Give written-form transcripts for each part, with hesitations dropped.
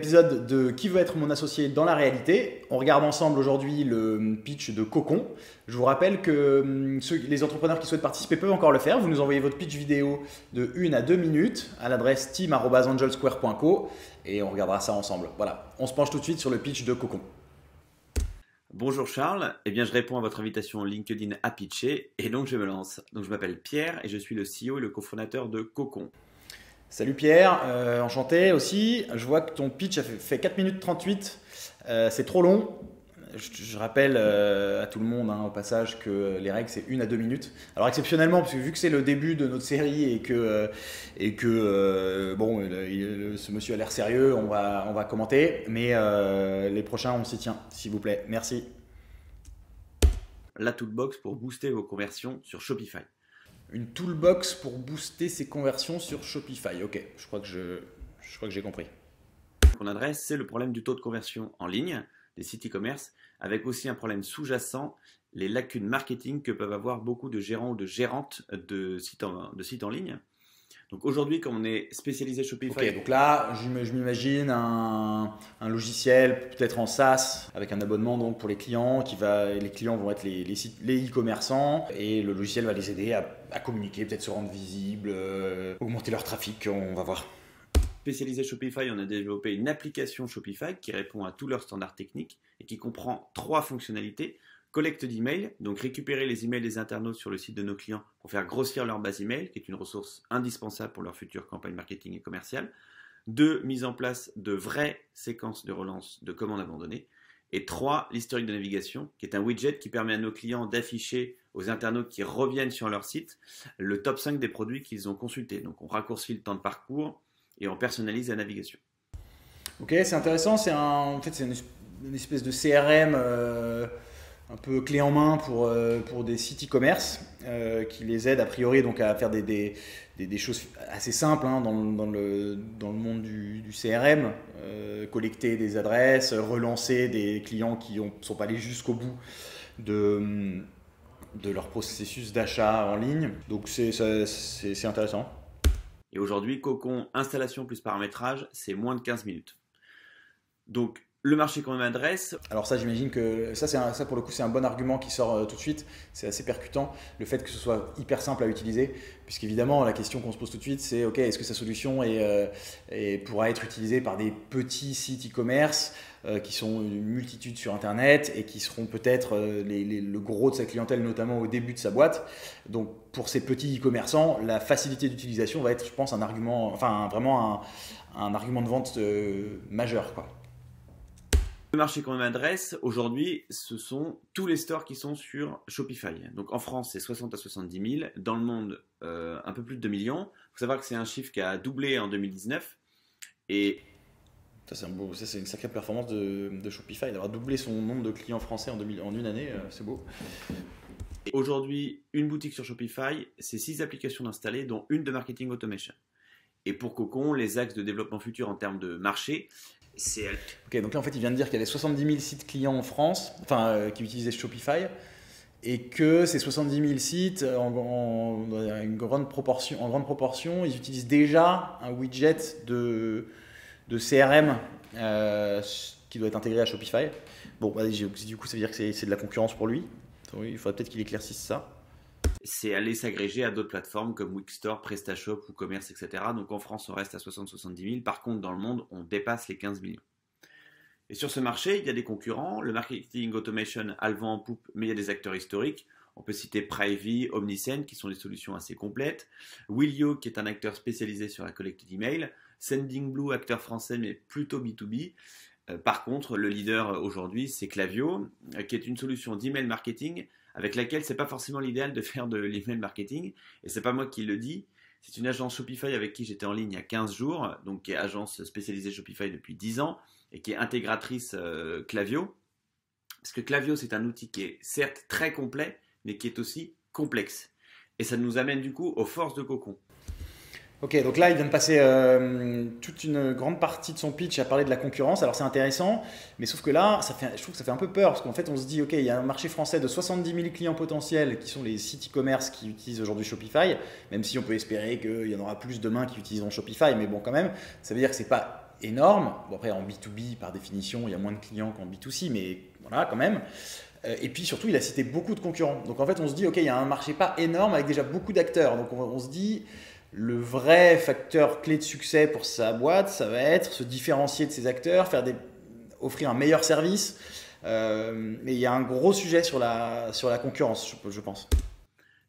épisode de Qui veut être mon associé dans la réalité. On regarde ensemble aujourd'hui le pitch de Cocon. Je vous rappelle que les entrepreneurs qui souhaitent participer peuvent encore le faire. Vous nous envoyez votre pitch vidéo de 1 à 2 minutes à l'adresse team@angelsquare.co et on regardera ça ensemble. Voilà, on se penche tout de suite sur le pitch de Cocon. Bonjour Charles, eh bien je réponds à votre invitation LinkedIn à pitcher et donc je me lance. Donc je m'appelle Pierre et je suis le CEO et le cofondateur de Cocon. Salut Pierre, enchanté aussi. Je vois que ton pitch a fait 4 minutes 38, c'est trop long. Je rappelle à tout le monde au passage que les règles c'est 1 à 2 minutes. Alors exceptionnellement, parce que vu que c'est le début de notre série et que ce monsieur a l'air sérieux, on va commenter. Mais les prochains on s'y tient, s'il vous plaît. Merci. La toolbox pour booster vos conversions sur Shopify. Une toolbox pour booster ses conversions sur Shopify. Ok, je crois que j'ai compris. Qu'on adresse, c'est le problème du taux de conversion en ligne des sites e-commerce, avec aussi un problème sous-jacent, les lacunes marketing que peuvent avoir beaucoup de gérants ou de gérantes de sites en ligne. Donc aujourd'hui, comme on est spécialisé Shopify… Ok, donc là, je m'imagine un logiciel peut-être en SaaS avec un abonnement donc pour les clients les clients vont être les e-commerçants et le logiciel va les aider à communiquer, peut-être se rendre visibles, augmenter leur trafic, on va voir. Spécialisé Shopify, on a développé une application Shopify qui répond à tous leurs standards techniques et qui comprend 3 fonctionnalités. Collecte d'emails, donc récupérer les emails des internautes sur le site de nos clients pour faire grossir leur base email, qui est une ressource indispensable pour leur future campagne marketing et commerciale. 2, mise en place de vraies séquences de relance de commandes abandonnées. Et 3, l'historique de navigation, qui est un widget qui permet à nos clients d'afficher aux internautes qui reviennent sur leur site le top 5 des produits qu'ils ont consultés. Donc on raccourcit le temps de parcours et on personnalise la navigation. Ok, c'est intéressant, c'est une espèce de CRM un peu clé en main pour des sites e-commerce qui les aident a priori donc à faire des choses assez simples dans le monde du CRM, collecter des adresses, relancer des clients qui ne sont pas allés jusqu'au bout de leur processus d'achat en ligne. Donc c'est intéressant. Et aujourd'hui, Cocon, installation plus paramétrage, c'est moins de 15 minutes. Donc, le marché qu'on adresse… Alors ça, j'imagine que ça pour le coup, c'est un bon argument qui sort tout de suite. C'est assez percutant, le fait que ce soit hyper simple à utiliser. Puisqu'évidemment, la question qu'on se pose tout de suite, c'est ok, est-ce que sa solution pourra être utilisée par des petits sites e-commerce qui sont une multitude sur Internet et qui seront peut-être le gros de sa clientèle, notamment au début de sa boîte. Donc pour ces petits e-commerçants, la facilité d'utilisation va être, je pense, vraiment un argument de vente majeur, quoi. Le marché qu'on adresse aujourd'hui, ce sont tous les stores qui sont sur Shopify. Donc en France, c'est 60 à 70 000. Dans le monde, un peu plus de 2 millions. Il faut savoir que c'est un chiffre qui a doublé en 2019. Et ça, c'est une sacrée performance de Shopify. D'avoir doublé son nombre de clients français en une année, c'est beau. Aujourd'hui, une boutique sur Shopify, c'est 6 applications installées, dont une de marketing automation. Et pour Cocon, les axes de développement futur en termes de marché, c'est… Ok, donc là en fait il vient de dire qu'il y avait 70 000 sites clients en France, qui utilisaient Shopify, et que ces 70 000 sites, en grande proportion, ils utilisent déjà un widget de CRM qui doit être intégré à Shopify. Bon, du coup ça veut dire que c'est de la concurrence pour lui. Oui, il faudrait peut-être qu'il éclaircisse ça. C'est aller s'agréger à d'autres plateformes comme Wixstore, PrestaShop, WooCommerce, etc. Donc en France, on reste à 60-70 000. Par contre, dans le monde, on dépasse les 15 millions. Et sur ce marché, il y a des concurrents. Le marketing automation a le vent en poupe, mais il y a des acteurs historiques. On peut citer Privy, Omnisend, qui sont des solutions assez complètes. Willio, qui est un acteur spécialisé sur la collecte d'emails. Sendingblue, acteur français, mais plutôt B2B. Par contre, le leader aujourd'hui, c'est Klaviyo, qui est une solution d'email marketing avec laquelle c'est pas forcément l'idéal de faire de l'email marketing. Et c'est pas moi qui le dis, c'est une agence Shopify avec qui j'étais en ligne il y a 15 jours, donc qui est agence spécialisée Shopify depuis 10 ans et qui est intégratrice Klaviyo. Parce que Klaviyo, c'est un outil qui est certes très complet, mais qui est aussi complexe. Et ça nous amène du coup aux forces de Cocon. Ok, donc là, il vient de passer toute une grande partie de son pitch à parler de la concurrence. Alors, c'est intéressant, mais sauf que là, je trouve que ça fait un peu peur, parce qu'en fait, on se dit, ok, il y a un marché français de 70 000 clients potentiels qui sont les sites e-commerce qui utilisent aujourd'hui Shopify, même si on peut espérer qu'il y en aura plus demain qui utiliseront Shopify, mais bon, quand même, ça veut dire que c'est pas énorme. Bon, après, en B2B, par définition, il y a moins de clients qu'en B2C, mais voilà, quand même. Et puis surtout, il a cité beaucoup de concurrents. Donc en fait, on se dit, ok, il y a un marché pas énorme avec déjà beaucoup d'acteurs. Donc on se dit, le vrai facteur clé de succès pour sa boîte, ça va être se différencier de ces acteurs, offrir un meilleur service. Mais il y a un gros sujet sur la concurrence, je pense.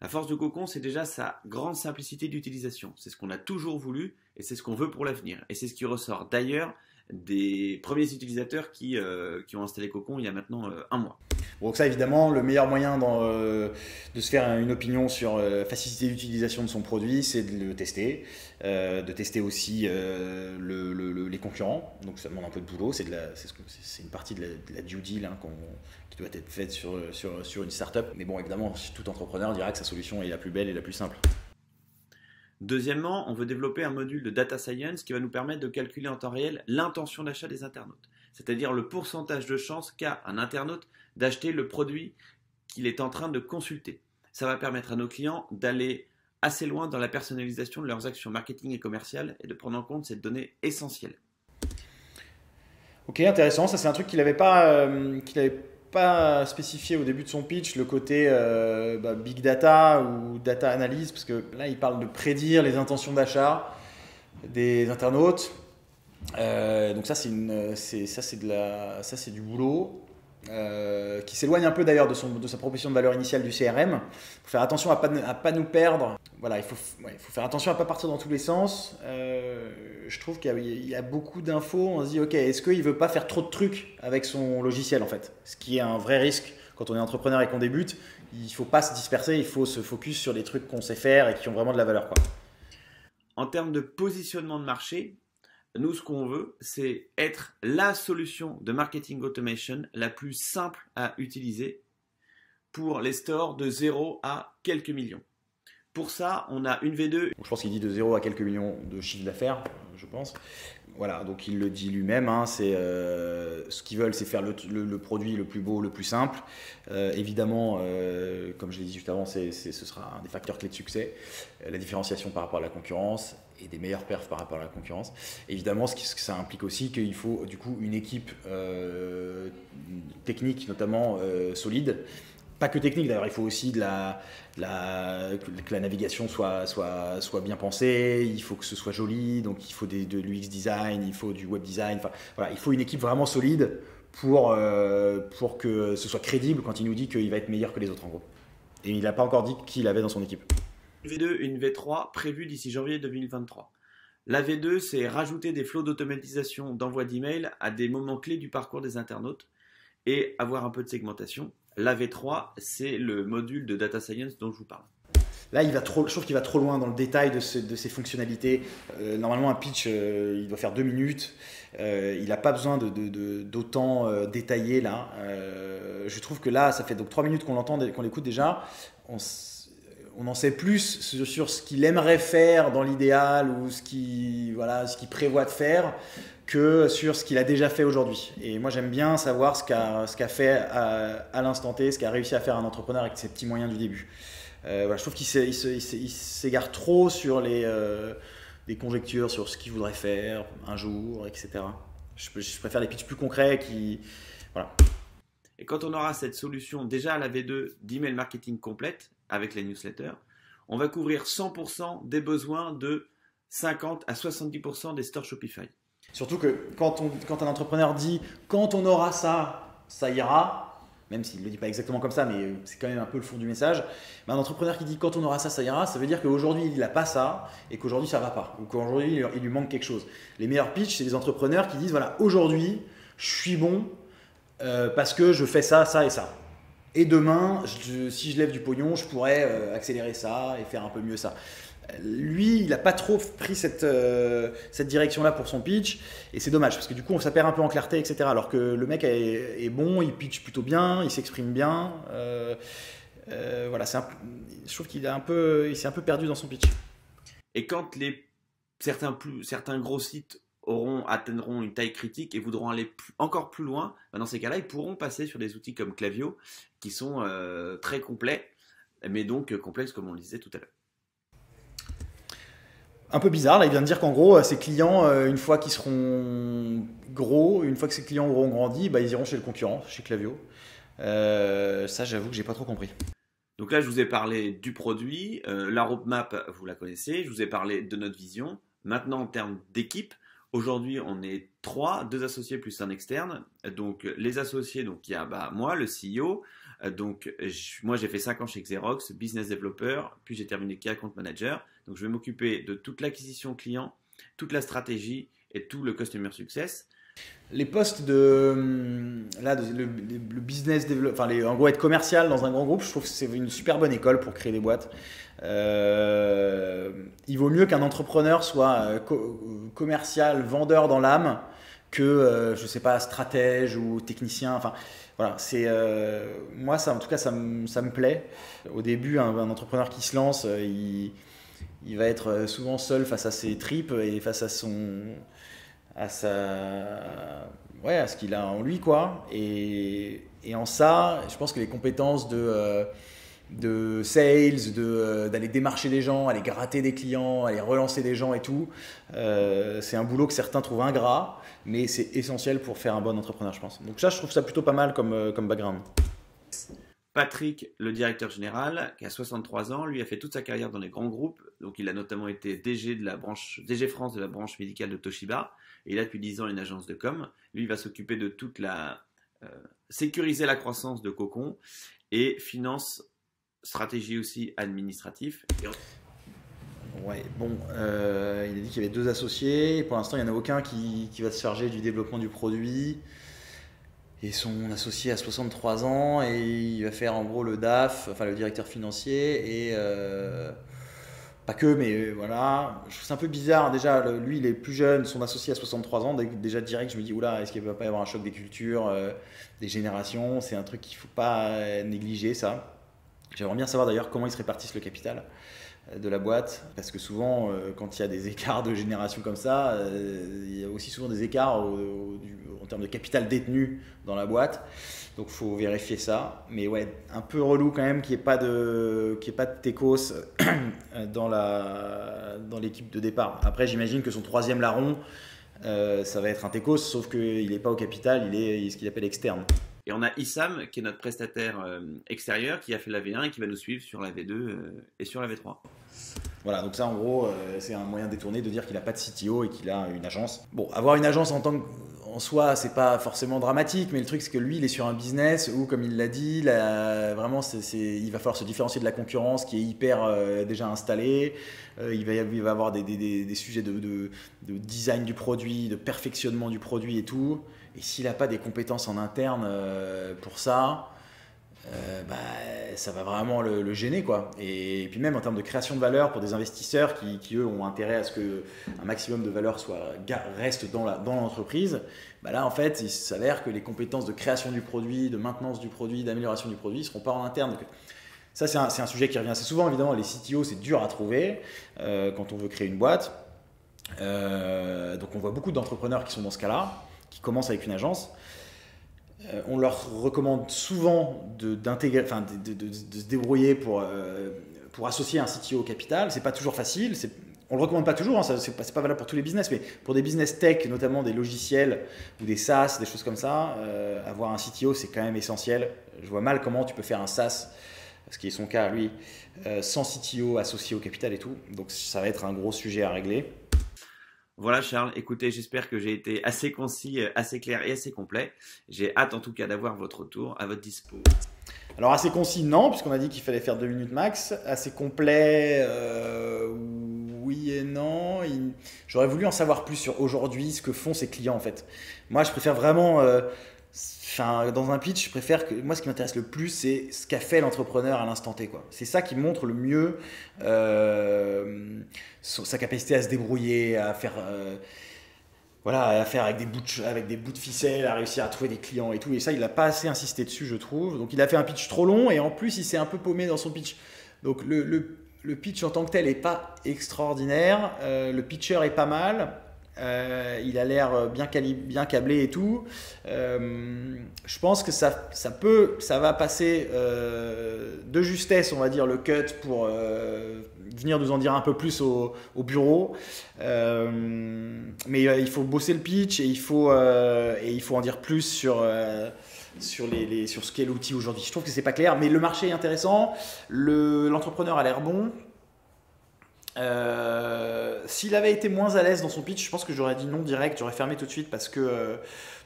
La force de Cocon, c'est déjà sa grande simplicité d'utilisation. C'est ce qu'on a toujours voulu et c'est ce qu'on veut pour l'avenir. Et c'est ce qui ressort d'ailleurs des premiers utilisateurs qui ont installé Cocon il y a maintenant un mois. Donc ça, évidemment, le meilleur moyen de se faire une opinion sur la facilité d'utilisation de son produit, c'est de le tester, de tester aussi les concurrents. Donc ça demande un peu de boulot, c'est une partie de la due deal qui doit être faite sur une startup. Mais bon, évidemment, tout entrepreneur dira que sa solution est la plus belle et la plus simple. Deuxièmement, on veut développer un module de data science qui va nous permettre de calculer en temps réel l'intention d'achat des internautes, c'est-à-dire le pourcentage de chances qu'a un internaute d'acheter le produit qu'il est en train de consulter. Ça va permettre à nos clients d'aller assez loin dans la personnalisation de leurs actions marketing et commerciales et de prendre en compte cette donnée essentielle. Ok, intéressant. Ça, c'est un truc qu'il n'avait pas spécifié au début de son pitch, le côté big data ou data analyse, parce que là, il parle de prédire les intentions d'achat des internautes. Donc ça, c'est du boulot qui s'éloigne un peu d'ailleurs de sa proposition de valeur initiale du CRM. Il faut faire attention à pas nous perdre. Voilà, il faut faire attention à pas partir dans tous les sens. Je trouve qu'il y a beaucoup d'infos. On se dit, ok, est-ce qu'il veut pas faire trop de trucs avec son logiciel en fait? Ce qui est un vrai risque quand on est entrepreneur et qu'on débute. Il faut pas se disperser, il faut se focus sur les trucs qu'on sait faire et qui ont vraiment de la valeur, quoi. En termes de positionnement de marché, nous, ce qu'on veut, c'est être la solution de marketing automation la plus simple à utiliser pour les stores de 0 à quelques millions. Pour ça, on a une V2. Je pense qu'il dit de 0 à quelques millions de chiffre d'affaires, je pense. Voilà, donc il le dit lui-même, hein, ce qu'ils veulent, c'est faire le produit le plus beau, le plus simple. Évidemment, comme je l'ai dit juste avant, ce sera un des facteurs clés de succès, la différenciation par rapport à la concurrence et des meilleures perfs par rapport à la concurrence. Évidemment, ce que ça implique aussi qu'il faut du coup une équipe technique, notamment solide. Pas que technique d'ailleurs, il faut aussi que la navigation soit bien pensée, il faut que ce soit joli, donc il faut de l'UX design, il faut du web design, enfin, voilà, il faut une équipe vraiment solide pour que ce soit crédible quand il nous dit qu'il va être meilleur que les autres en gros. Et il n'a pas encore dit qui il avait dans son équipe. Une V2 et une V3 prévues d'ici janvier 2023. La V2, c'est rajouter des flots d'automatisation d'envoi d'email à des moments clés du parcours des internautes et avoir un peu de segmentation. La V3, c'est le module de data science dont je vous parle. Là, je trouve qu'il va trop loin dans le détail de ses fonctionnalités. Normalement, un pitch, il doit faire 2 minutes. Il n'a pas besoin d'autant détaillé là. Je trouve que là, ça fait donc 3 minutes qu'on l'entend, qu'on l'écoute déjà. On en sait plus sur ce qu'il aimerait faire dans l'idéal ou ce qu'il prévoit de faire que sur ce qu'il a déjà fait aujourd'hui. Et moi, j'aime bien savoir ce qu'a fait à l'instant T, ce qu'a réussi à faire un entrepreneur avec ses petits moyens du début. Je trouve qu'il s'égare trop sur des conjectures sur ce qu'il voudrait faire un jour, etc. Je préfère les pitchs plus concrets voilà. Et quand on aura cette solution déjà à la V2 d'email marketing complète avec les newsletters, on va couvrir 100% des besoins de 50 à 70% des stores Shopify. Surtout que quand un entrepreneur dit « quand on aura ça, ça ira », même s'il ne le dit pas exactement comme ça, mais c'est quand même un peu le fond du message, un entrepreneur qui dit « quand on aura ça, ça ira », ça veut dire qu'aujourd'hui, il n'a pas ça et qu'aujourd'hui, ça ne va pas, ou qu'aujourd'hui, il lui manque quelque chose. Les meilleurs pitchs, c'est des entrepreneurs qui disent « voilà, aujourd'hui, je suis bon parce que je fais ça, ça et ça. Et demain, si je lève du pognon, je pourrais accélérer ça et faire un peu mieux ça. » Lui, il n'a pas trop pris cette direction-là pour son pitch et c'est dommage parce que du coup, ça perd un peu en clarté, etc. Alors que le mec est bon, il pitch plutôt bien, il s'exprime bien. Voilà, je trouve qu'il s'est un peu perdu dans son pitch. Et quand certains gros sites atteindront une taille critique et voudront aller encore plus loin, dans ces cas-là, ils pourront passer sur des outils comme Klaviyo qui sont très complets, mais donc complexes comme on le disait tout à l'heure. un peu bizarre. Là, il vient de dire qu'en gros, ses clients, une fois qu'ils seront gros, une fois que ses clients auront grandi, bah, ils iront chez le concurrent, chez Klaviyo. Ça, j'avoue que j'ai pas trop compris. Donc là, je vous ai parlé du produit, la roadmap, vous la connaissez, je vous ai parlé de notre vision. Maintenant, en termes d'équipe, aujourd'hui, on est 3, 2 associés plus un externe. Donc les associés, donc il y a moi, le CEO. Moi, j'ai fait 5 ans chez Xerox, business developer, puis j'ai terminé key account manager. Donc je vais m'occuper de toute l'acquisition client, toute la stratégie et tout le customer success. Les postes le business develop, en gros être commercial dans un grand groupe, je trouve que c'est une super bonne école pour créer des boîtes. Il vaut mieux qu'un entrepreneur soit commercial, vendeur dans l'âme, que je sais pas, stratège ou technicien. Enfin, voilà, moi ça, en tout cas, ça me plaît. Au début, un entrepreneur qui se lance, il va être souvent seul face à ses tripes et face à à ce qu'il a en lui, quoi. Et en ça, je pense que les compétences de sales, d'aller démarcher des gens, aller gratter des clients, aller relancer des gens et tout, c'est un boulot que certains trouvent ingrat, mais c'est essentiel pour faire un bon entrepreneur, je pense. Donc ça, je trouve ça plutôt pas mal comme background. Patrick, le directeur général, qui a 63 ans, lui a fait toute sa carrière dans les grands groupes. Donc il a notamment été DG France de la branche médicale de Toshiba. Et il a depuis 10 ans une agence de com. Lui, il va s'occuper de toute sécuriser la croissance de Cocon et finance, stratégie aussi administrative. Ouais, bon, il a dit qu'il y avait 2 associés. Pour l'instant, il n'y en a aucun qui va se charger du développement du produit. Et son associé a 63 ans et il va faire en gros le DAF, enfin le directeur financier et pas que, mais voilà. Je trouve c'est un peu bizarre. Déjà, lui, il est plus jeune, son associé a 63 ans. Déjà direct, je me dis, oula, est-ce qu'il ne va pas y avoir un choc des cultures, des générations? C'est un truc qu'il ne faut pas négliger, ça. J'aimerais bien savoir d'ailleurs comment ils se répartissent le capital de la boîte, parce que souvent, quand il y a des écarts de génération comme ça, il y a aussi souvent des écarts en termes de capital détenu dans la boîte. Donc, il faut vérifier ça. Mais ouais, un peu relou quand même qu'il n'y ait pas de techos dans l'équipe de départ. Après, j'imagine que son 3e larron, ça va être un techos, sauf qu'il n'est pas au capital, il est ce qu'il appelle externe. Et on a Issam, qui est notre prestataire extérieur, qui a fait la V1 et qui va nous suivre sur la V2 et sur la V3. Voilà, donc ça en gros, c'est un moyen détourné de dire qu'il n'a pas de CTO et qu'il a une agence. Bon, avoir une agence en soi, c'est pas forcément dramatique, mais le truc c'est que lui, il est sur un business où, comme il l'a dit, vraiment, il va falloir se différencier de la concurrence qui est hyper déjà installée. Il va avoir des sujets de design du produit, de perfectionnement du produit et tout. Et s'il n'a pas des compétences en interne pour ça, ça va vraiment le gêner, quoi. Et puis même en termes de création de valeur pour des investisseurs qui eux ont intérêt à ce qu'un maximum de valeur reste dans l'entreprise, là en fait il s'avère que les compétences de création du produit, de maintenance du produit, d'amélioration du produit ne seront pas en interne. Donc, ça c'est un sujet qui revient assez souvent, évidemment. Les CTO, c'est dur à trouver quand on veut créer une boîte. Donc on voit beaucoup d'entrepreneurs qui sont dans ce cas-là, qui commencent avec une agence. On leur recommande souvent de se débrouiller pour associer un CTO au capital. C'est pas toujours facile. On le recommande pas toujours. Hein, c'est pas valable pour tous les business, mais pour des business tech, notamment des logiciels ou des SaaS, des choses comme ça, avoir un CTO, c'est quand même essentiel. Je vois mal comment tu peux faire un SaaS, ce qui est son cas, lui, sans CTO associé au capital et tout. Donc ça va être un gros sujet à régler. Voilà Charles, écoutez, j'espère que j'ai été assez concis, assez clair et assez complet. J'ai hâte en tout cas d'avoir votre retour à votre dispo. Alors assez concis, non, puisqu'on a dit qu'il fallait faire 2 minutes max. Assez complet, oui et non. J'aurais voulu en savoir plus sur aujourd'hui, ce que font ces clients en fait. Moi je préfère vraiment... dans un pitch, je préfère que moi ce qui m'intéresse le plus, c'est ce qu'a fait l'entrepreneur à l'instant T, quoi. C'est ça qui montre le mieux sa capacité à se débrouiller, à faire avec des bouts de ficelle, à réussir à trouver des clients et tout. Et ça, il n'a pas assez insisté dessus, je trouve. Donc il a fait un pitch trop long et en plus il s'est un peu paumé dans son pitch. Donc le pitch en tant que tel n'est pas extraordinaire. Le pitcher est pas mal. Il a l'air bien câblé et tout. Je pense que ça va passer de justesse, on va dire, le cut pour venir nous en dire un peu plus au bureau. Mais il faut bosser le pitch et il faut en dire plus sur ce qu'est l'outil aujourd'hui. Je trouve que c'est pas clair, mais le marché est intéressant. L'entrepreneur a l'air bon. S'il avait été moins à l'aise dans son pitch, je pense que j'aurais dit non direct, j'aurais fermé tout de suite parce que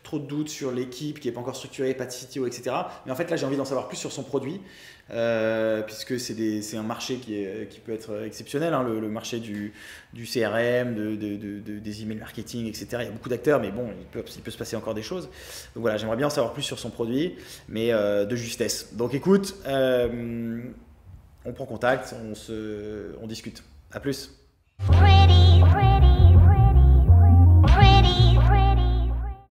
trop de doutes sur l'équipe qui n'est pas encore structurée, pas de CTO, etc. Mais en fait, là, j'ai envie d'en savoir plus sur son produit, puisque c'est un marché qui peut être exceptionnel, hein, le marché du CRM, des email marketing, etc. Il y a beaucoup d'acteurs, mais bon, il peut se passer encore des choses. Donc voilà, j'aimerais bien en savoir plus sur son produit, mais de justesse. Donc écoute, on prend contact, on discute. À plus. Pretty, pretty.